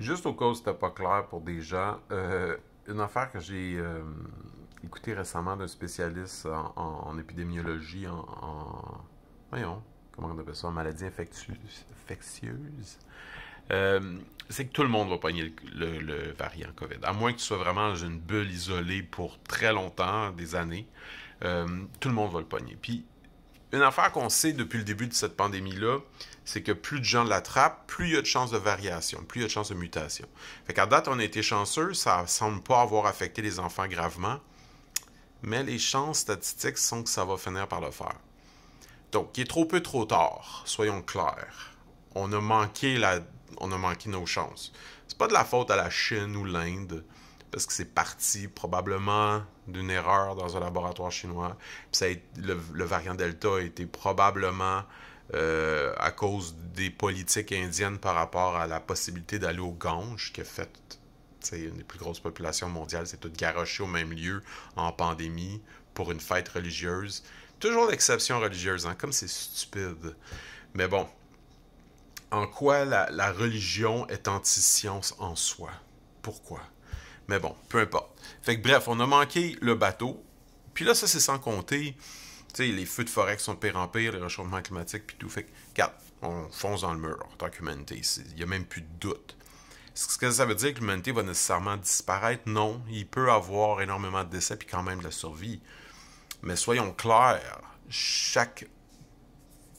Juste au cas où c'était pas clair pour des gens, une affaire que j'ai écoutée récemment d'un spécialiste en épidémiologie, voyons, comment on appelle ça, en maladies infectieuses, c'est que tout le monde va pogner le variant COVID. À moins que tu sois vraiment dans une bulle isolée pour très longtemps, des années, tout le monde va le pogner. Puis une affaire qu'on sait depuis le début de cette pandémie-là, c'est que plus de gens l'attrapent, plus il y a de chances de variation, plus il y a de chances de mutation. Fait qu'à date, on a été chanceux, ça semble pas avoir affecté les enfants gravement, mais les chances statistiques sont que ça va finir par le faire. Donc, il est trop peu trop tard, soyons clairs. On a manqué on a manqué nos chances. C'est pas de la faute à la Chine ou l'Inde, parce que c'est parti probablement d'une erreur dans un laboratoire chinois. Puis le variant Delta a été probablement à cause des politiques indiennes par rapport à la possibilité d'aller au Gange, qui a fait une des plus grosses populations mondiales, c'est tout garoché au même lieu en pandémie pour une fête religieuse. Toujours l'exception religieuse, hein, comme c'est stupide. Mais bon, en quoi la religion est anti-science en soi? Pourquoi? Mais bon, peu importe. Fait que bref, on a manqué le bateau. Puis là, ça, c'est sans compter, les feux de forêt qui sont de pire en pire, les réchauffements climatiques, puis tout. Fait que, regarde, on fonce dans le mur en tant qu'humanité. Il n'y a même plus de doute. Est-ce que ça veut dire que l'humanité va nécessairement disparaître? Non. Il peut y avoir énormément de décès, puis quand même de la survie. Mais soyons clairs, chaque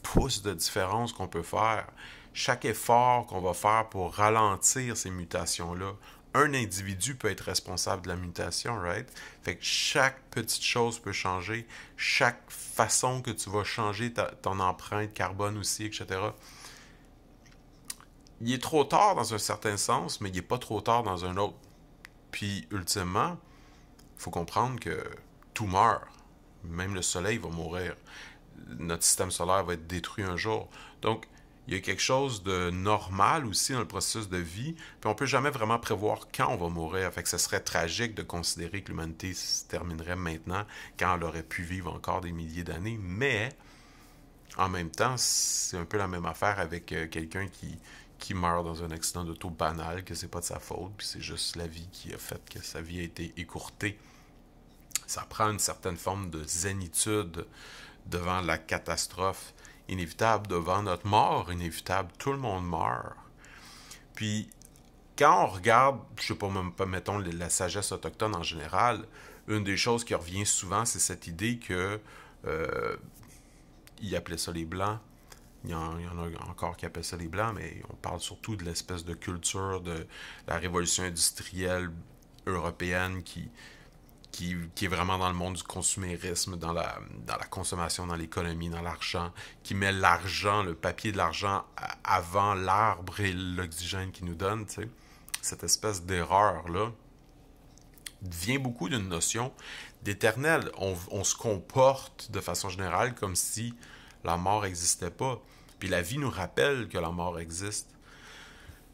pouce de différence qu'on peut faire, chaque effort qu'on va faire pour ralentir ces mutations-là, un individu peut être responsable de la mutation, right? Fait que chaque petite chose peut changer, chaque façon que tu vas changer ton empreinte carbone aussi, etc. Il est trop tard dans un certain sens, mais il n'est pas trop tard dans un autre. Puis, ultimement, il faut comprendre que tout meurt. Même le soleil va mourir. Notre système solaire va être détruit un jour. Donc, il y a quelque chose de normal aussi dans le processus de vie, puis on peut jamais vraiment prévoir quand on va mourir. Fait que ce serait tragique de considérer que l'humanité se terminerait maintenant quand elle aurait pu vivre encore des milliers d'années. Mais, en même temps, c'est un peu la même affaire avec quelqu'un qui meurt dans un accident d'auto banal, que c'est pas de sa faute, puis c'est juste la vie qui a fait que sa vie a été écourtée. Ça prend une certaine forme de zénitude devant la catastrophe inévitable, devant notre mort inévitable. Tout le monde meurt. Puis, quand on regarde, je sais pas, mettons la sagesse autochtone en général, une des choses qui revient souvent, c'est cette idée que ils appelaient ça les Blancs. Il y en a encore qui appellent ça les Blancs, mais on parle surtout de l'espèce de culture de la révolution industrielle européenne qui est vraiment dans le monde du consumérisme, dans la consommation, dans l'économie, dans l'argent, qui met l'argent, le papier de l'argent avant l'arbre et l'oxygène qu'il nous donne, tu sais. Cette espèce d'erreur-là vient beaucoup d'une notion d'éternel. On se comporte de façon générale comme si la mort n'existait pas. Puis la vie nous rappelle que la mort existe.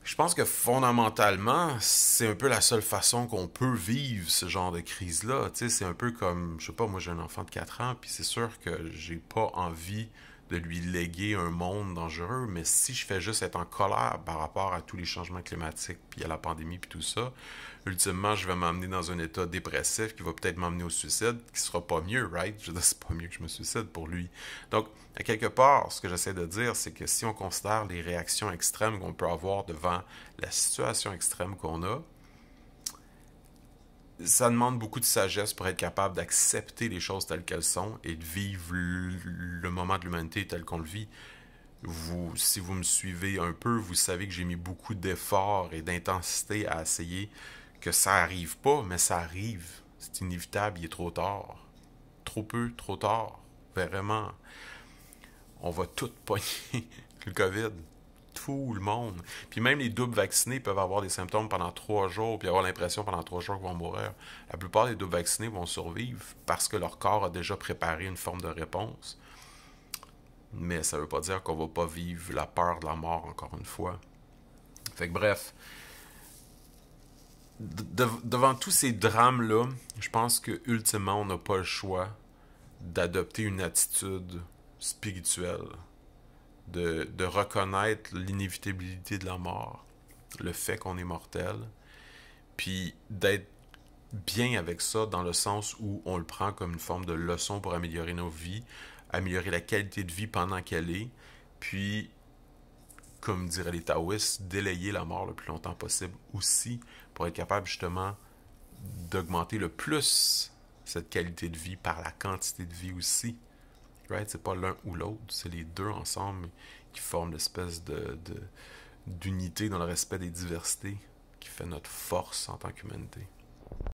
Je pense que fondamentalement, c'est un peu la seule façon qu'on peut vivre ce genre de crise-là. Tu sais, c'est un peu comme, je sais pas, moi j'ai un enfant de 4 ans, puis c'est sûr que j'ai pas envie de lui léguer un monde dangereux, mais si je fais juste être en colère par rapport à tous les changements climatiques, puis à la pandémie, puis tout ça, ultimement, je vais m'amener dans un état dépressif qui va peut-être m'amener au suicide, qui sera pas mieux, right? Je veux dire, c'est pas mieux que je me suicide pour lui. Donc, à quelque part, ce que j'essaie de dire, c'est que si on considère les réactions extrêmes qu'on peut avoir devant la situation extrême qu'on a, ça demande beaucoup de sagesse pour être capable d'accepter les choses telles qu'elles sont et de vivre le moment de l'humanité tel qu'on le vit. Si vous me suivez un peu, vous savez que j'ai mis beaucoup d'efforts et d'intensité à essayer que ça arrive pas, mais ça arrive. C'est inévitable, il est trop tard. Trop peu, trop tard. Vraiment. On va tout pogner le COVID. Tout le monde. Puis même les doubles vaccinés peuvent avoir des symptômes pendant 3 jours, puis avoir l'impression pendant 3 jours qu'ils vont mourir. La plupart des doubles vaccinés vont survivre parce que leur corps a déjà préparé une forme de réponse. Mais ça veut pas dire qu'on va pas vivre la peur de la mort encore une fois. Fait que bref, devant tous ces drames-là, je pense que ultimement, on n'a pas le choix d'adopter une attitude spirituelle, de reconnaître l'inévitabilité de la mort, le fait qu'on est mortel, puis d'être bien avec ça dans le sens où on le prend comme une forme de leçon pour améliorer nos vies, améliorer la qualité de vie pendant qu'elle est, puis, comme diraient les taoïstes, délayer la mort le plus longtemps possible aussi pour être capable justement d'augmenter le plus cette qualité de vie par la quantité de vie aussi. Right? C'est pas l'un ou l'autre, c'est les deux ensemble qui forment l'espèce d'unité dans le respect des diversités qui fait notre force en tant qu'humanité.